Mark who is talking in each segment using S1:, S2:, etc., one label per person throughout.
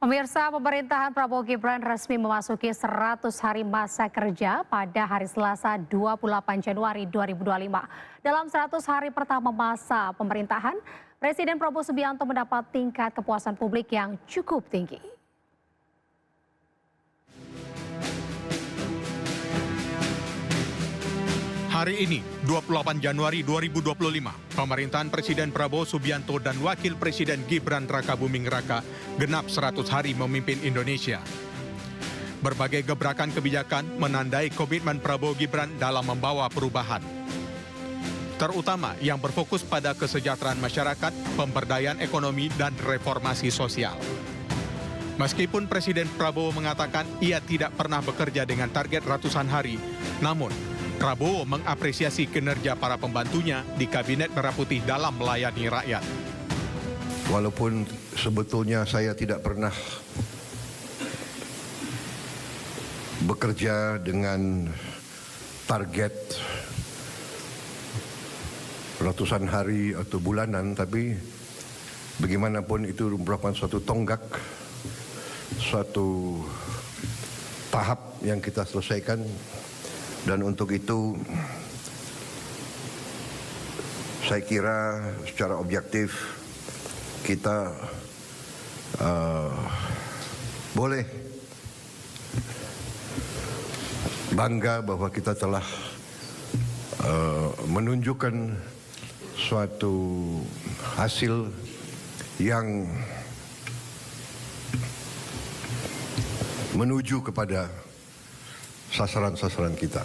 S1: Pemirsa, pemerintahan Prabowo Gibran resmi memasuki 100 hari masa kerja pada hari Selasa 28 Januari 2025. Dalam 100 hari pertama masa pemerintahan, Presiden Prabowo Subianto mendapat tingkat kepuasan publik yang cukup tinggi.
S2: Hari ini, 28 Januari 2025, pemerintahan Presiden Prabowo Subianto dan Wakil Presiden Gibran Rakabuming Raka genap 100 hari memimpin Indonesia. Berbagai gebrakan kebijakan menandai komitmen Prabowo Gibran dalam membawa perubahan. Terutama yang berfokus pada kesejahteraan masyarakat, pemberdayaan ekonomi, dan reformasi sosial. Meskipun Presiden Prabowo mengatakan ia tidak pernah bekerja dengan target ratusan hari, namun Prabowo mengapresiasi kinerja para pembantunya di Kabinet Merah Putih dalam melayani rakyat.
S3: Walaupun sebetulnya saya tidak pernah bekerja dengan target ratusan hari atau bulanan, tapi bagaimanapun itu merupakan suatu tonggak, suatu tahap yang kita selesaikan. Dan untuk itu, saya kira secara objektif kita boleh bangga bahwa kita telah menunjukkan suatu hasil yang menuju kepada sasaran-sasaran kita.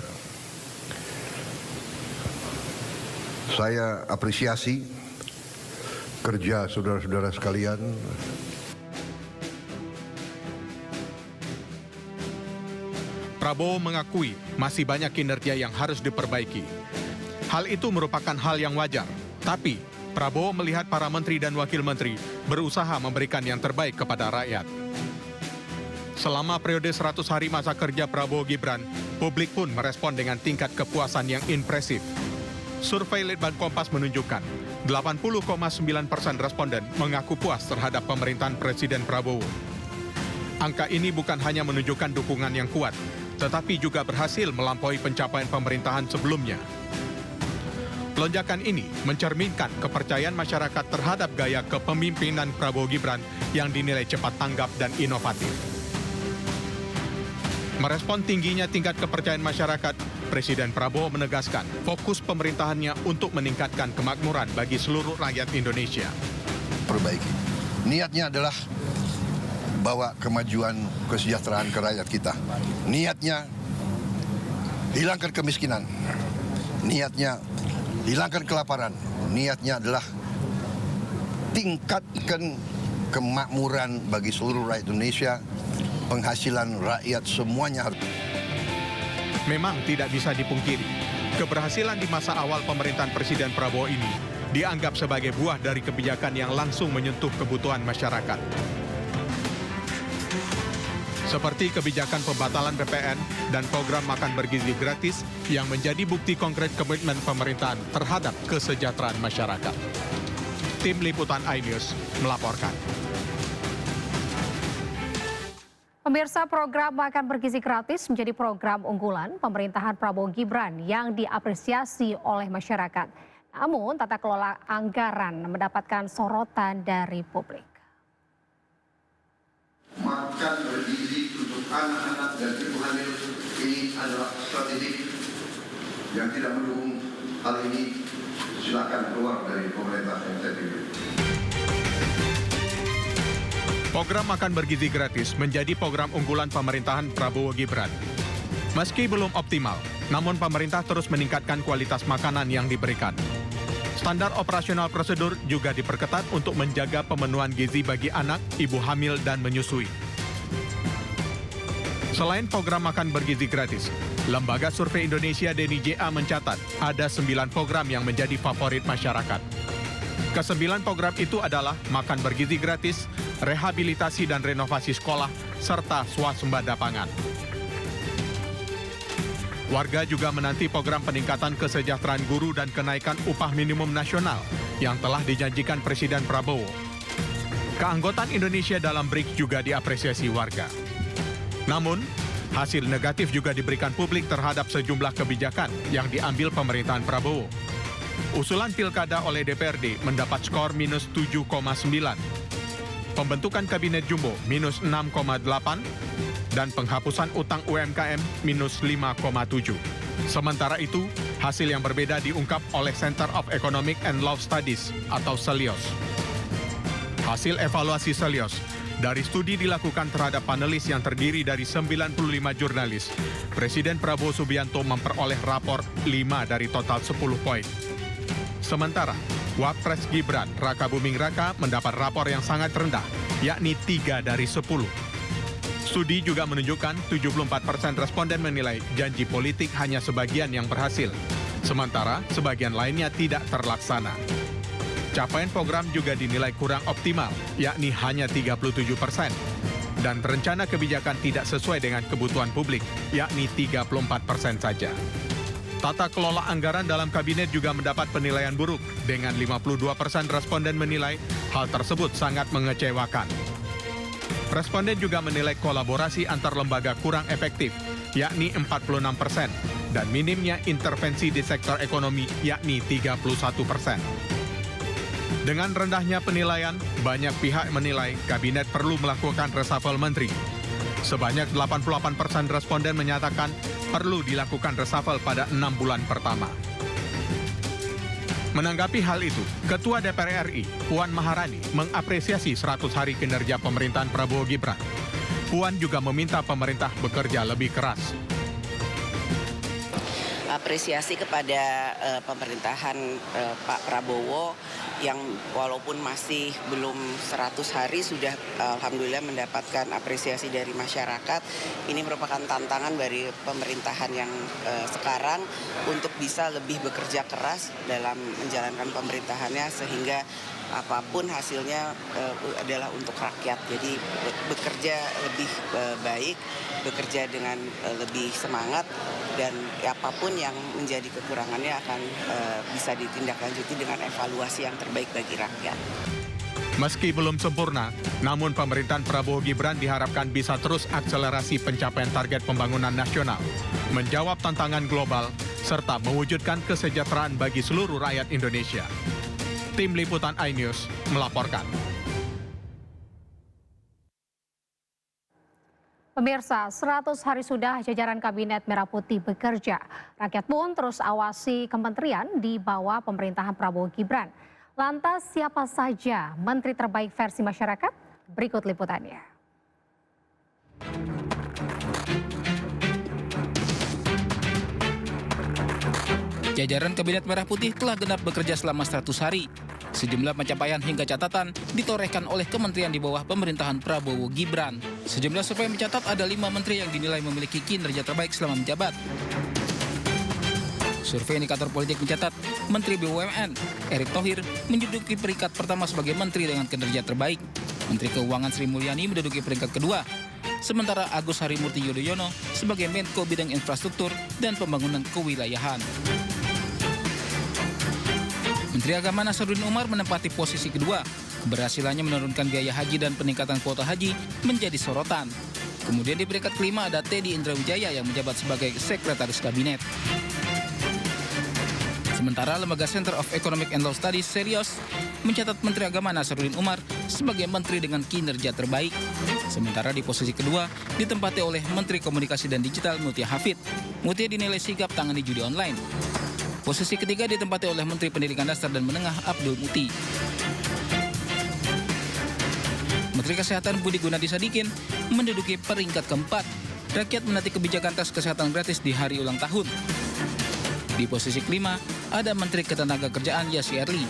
S3: Saya apresiasi kerja saudara-saudara sekalian.
S2: Prabowo mengakui masih banyak kinerja yang harus diperbaiki. Hal itu merupakan hal yang wajar, tapi Prabowo melihat para menteri dan wakil menteri berusaha memberikan yang terbaik kepada rakyat. Selama periode 100 hari masa kerja Prabowo Gibran, publik pun merespon dengan tingkat kepuasan yang impresif. Survei Litbang Kompas menunjukkan 80,9% responden mengaku puas terhadap pemerintahan Presiden Prabowo. Angka ini bukan hanya menunjukkan dukungan yang kuat, tetapi juga berhasil melampaui pencapaian pemerintahan sebelumnya. Lonjakan ini mencerminkan kepercayaan masyarakat terhadap gaya kepemimpinan Prabowo Gibran yang dinilai cepat tanggap dan inovatif. Merespon tingginya tingkat kepercayaan masyarakat, Presiden Prabowo menegaskan fokus pemerintahannya untuk meningkatkan kemakmuran bagi seluruh rakyat Indonesia.
S3: Perbaiki. Niatnya adalah bawa kemajuan kesejahteraan ke rakyat kita. Niatnya hilangkan kemiskinan. Niatnya hilangkan kelaparan. Niatnya adalah tingkatkan kemakmuran bagi seluruh rakyat Indonesia. Penghasilan rakyat semuanya harus.
S2: Memang tidak bisa dipungkiri, keberhasilan di masa awal pemerintahan Presiden Prabowo ini dianggap sebagai buah dari kebijakan yang langsung menyentuh kebutuhan masyarakat. Seperti kebijakan pembatalan PPN dan program makan bergizi gratis yang menjadi bukti konkret komitmen pemerintahan terhadap kesejahteraan masyarakat. Tim Liputan iNews melaporkan.
S1: Pemirsa, program makan bergizi gratis menjadi program unggulan pemerintahan Prabowo Gibran yang diapresiasi oleh masyarakat. Namun, tata kelola anggaran mendapatkan sorotan dari publik.
S4: Makan bergizi untuk anak-anak dan ibu hamil ini adalah strategi yang tidak mendukung hal ini. Silakan keluar dari pemerintah yang saya pilih.
S2: Program makan bergizi gratis menjadi program unggulan pemerintahan Prabowo Gibran. Meski belum optimal, namun pemerintah terus meningkatkan kualitas makanan yang diberikan. Standar operasional prosedur juga diperketat untuk menjaga pemenuhan gizi bagi anak, ibu hamil, dan menyusui. Selain program makan bergizi gratis, Lembaga Survei Indonesia DNIJA mencatat ada 9 program yang menjadi favorit masyarakat. Ke-9 program itu adalah makan bergizi gratis, rehabilitasi dan renovasi sekolah, serta swasembada pangan. Warga juga menanti program peningkatan kesejahteraan guru dan kenaikan upah minimum nasional yang telah dijanjikan Presiden Prabowo. Keanggotaan Indonesia dalam BRICS juga diapresiasi warga. Namun, hasil negatif juga diberikan publik terhadap sejumlah kebijakan yang diambil pemerintahan Prabowo. Usulan pilkada oleh DPRD mendapat skor minus 7,9. Pembentukan kabinet jumbo minus 6,8 dan penghapusan utang UMKM minus 5,7. Sementara itu, hasil yang berbeda diungkap oleh Center of Economic and Law Studies atau CELIOS. Hasil evaluasi CELIOS dari studi dilakukan terhadap panelis yang terdiri dari 95 jurnalis, Presiden Prabowo Subianto memperoleh rapor 5 dari total 10 poin. Sementara, Wapres Gibran Rakabuming Raka mendapat rapor yang sangat rendah, yakni 3 dari 10. Studi juga menunjukkan 74% responden menilai janji politik hanya sebagian yang berhasil, sementara sebagian lainnya tidak terlaksana. Capaian program juga dinilai kurang optimal, yakni hanya 37%. Dan rencana kebijakan tidak sesuai dengan kebutuhan publik, yakni 34% saja. Tata kelola anggaran dalam kabinet juga mendapat penilaian buruk, dengan 52% responden menilai hal tersebut sangat mengecewakan. Responden juga menilai kolaborasi antar lembaga kurang efektif, yakni 46%, dan minimnya intervensi di sektor ekonomi, yakni 31%. Dengan rendahnya penilaian, banyak pihak menilai kabinet perlu melakukan reshuffle menteri. Sebanyak 88% responden menyatakan perlu dilakukan reshuffle pada 6 bulan pertama. Menanggapi hal itu, Ketua DPR RI, Puan Maharani, mengapresiasi 100 hari kinerja pemerintahan Prabowo Gibran. Puan juga meminta pemerintah bekerja lebih keras.
S5: Apresiasi kepada pemerintahan Pak Prabowo yang walaupun masih belum 100 hari sudah alhamdulillah mendapatkan apresiasi dari masyarakat. Ini merupakan tantangan dari pemerintahan yang sekarang untuk bisa lebih bekerja keras dalam menjalankan pemerintahannya sehingga apapun hasilnya adalah untuk rakyat. Jadi bekerja lebih baik, bekerja dengan lebih semangat, dan apapun yang menjadi kekurangannya akan bisa ditindaklanjuti dengan evaluasi yang terbaik bagi rakyat.
S2: Meski belum sempurna, namun pemerintahan Prabowo Gibran diharapkan bisa terus akselerasi pencapaian target pembangunan nasional, menjawab tantangan global, serta mewujudkan kesejahteraan bagi seluruh rakyat Indonesia. Tim Liputan iNews melaporkan.
S1: Pemirsa, 100 hari sudah jajaran Kabinet Merah Putih bekerja. Rakyat pun terus awasi kementerian di bawah pemerintahan Prabowo Gibran. Lantas siapa saja menteri terbaik versi masyarakat? Berikut liputannya.
S6: Jajaran Kabinet Merah Putih telah genap bekerja selama 100 hari. Sejumlah pencapaian hingga catatan ditorehkan oleh kementerian di bawah pemerintahan Prabowo Gibran. Sejumlah survei mencatat ada 5 menteri yang dinilai memiliki kinerja terbaik selama menjabat. Survei indikator politik mencatat Menteri BUMN Erick Thohir menduduki peringkat pertama sebagai menteri dengan kinerja terbaik. Menteri Keuangan Sri Mulyani menduduki peringkat kedua. Sementara Agus Harimurti Yudhoyono sebagai Menko Bidang Infrastruktur dan Pembangunan Kewilayahan. Menteri Agama Nasaruddin Umar menempati posisi kedua. Keberhasilannya menurunkan biaya haji dan peningkatan kuota haji menjadi sorotan. Kemudian di peringkat kelima ada Teddy Indrawijaya yang menjabat sebagai Sekretaris Kabinet. Sementara lembaga Center of Economic and Law Studies CELIOS mencatat Menteri Agama Nasaruddin Umar sebagai menteri dengan kinerja terbaik. Sementara di posisi kedua ditempati oleh Menteri Komunikasi dan Digital Mutia Hafid. Mutia dinilai sigap tangani judi online. Posisi ketiga ditempati oleh Menteri Pendidikan Dasar dan Menengah Abdul Muti. Menteri Kesehatan Budi Gunadi Sadikin menduduki peringkat keempat. Rakyat menanti kebijakan tes kesehatan gratis di hari ulang tahun. Di posisi kelima ada Menteri Ketenagakerjaan Yassi Erli.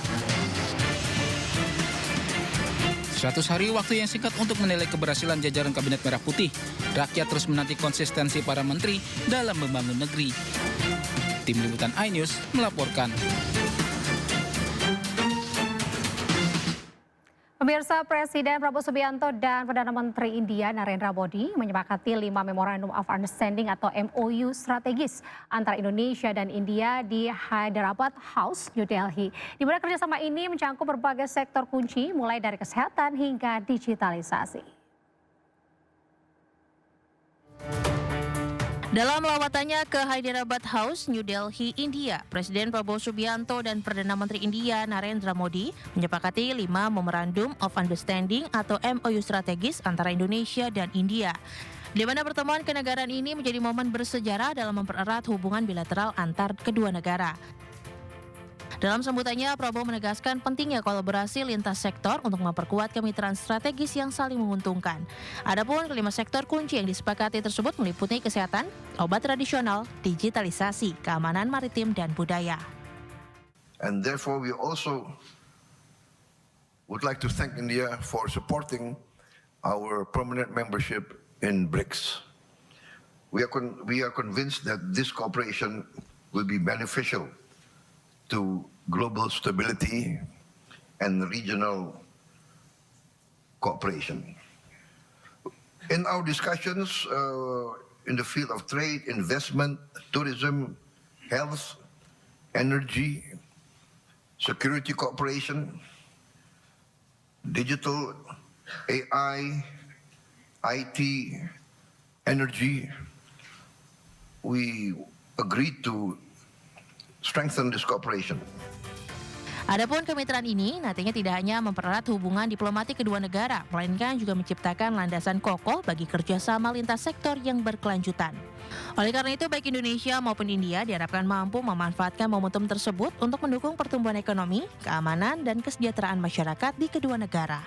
S6: 100 hari waktu yang singkat untuk menilai keberhasilan jajaran Kabinet Merah Putih. Rakyat terus menanti konsistensi para menteri dalam membangun negeri. Tim Liputan iNews melaporkan.
S1: Pemirsa, Presiden Prabowo Subianto dan Perdana Menteri India Narendra Modi menyepakati 5 Memorandum of Understanding atau MOU strategis antara Indonesia dan India di Hyderabad House, New Delhi. Di mana kerjasama ini mencangkup berbagai sektor kunci mulai dari kesehatan hingga digitalisasi.
S7: Dalam lawatannya ke Hyderabad House, New Delhi, India, Presiden Prabowo Subianto dan Perdana Menteri India Narendra Modi menyepakati 5 Memorandum of Understanding atau MOU strategis antara Indonesia dan India, di mana pertemuan kenegaraan ini menjadi momen bersejarah dalam mempererat hubungan bilateral antar kedua negara. Dalam sambutannya, Prabowo menegaskan pentingnya kolaborasi lintas sektor untuk memperkuat kemitraan strategis yang saling menguntungkan. Adapun kelima sektor kunci yang disepakati tersebut meliputi kesehatan, obat tradisional, digitalisasi, keamanan maritim, dan budaya.
S4: And therefore we also would like to thank India for supporting our permanent membership in BRICS. We are convinced that this cooperation will be beneficial to global stability and regional cooperation. In our discussions in the field of trade, investment, tourism, health, energy, security cooperation, digital, AI, IT, energy, we agreed to strengthen this cooperation.
S7: Adapun kemitraan ini nantinya tidak hanya mempererat hubungan diplomatik kedua negara, melainkan juga menciptakan landasan kokoh bagi kerjasama lintas sektor yang berkelanjutan. Oleh karena itu, baik Indonesia maupun India diharapkan mampu memanfaatkan momentum tersebut untuk mendukung pertumbuhan ekonomi, keamanan, dan kesejahteraan masyarakat di kedua negara.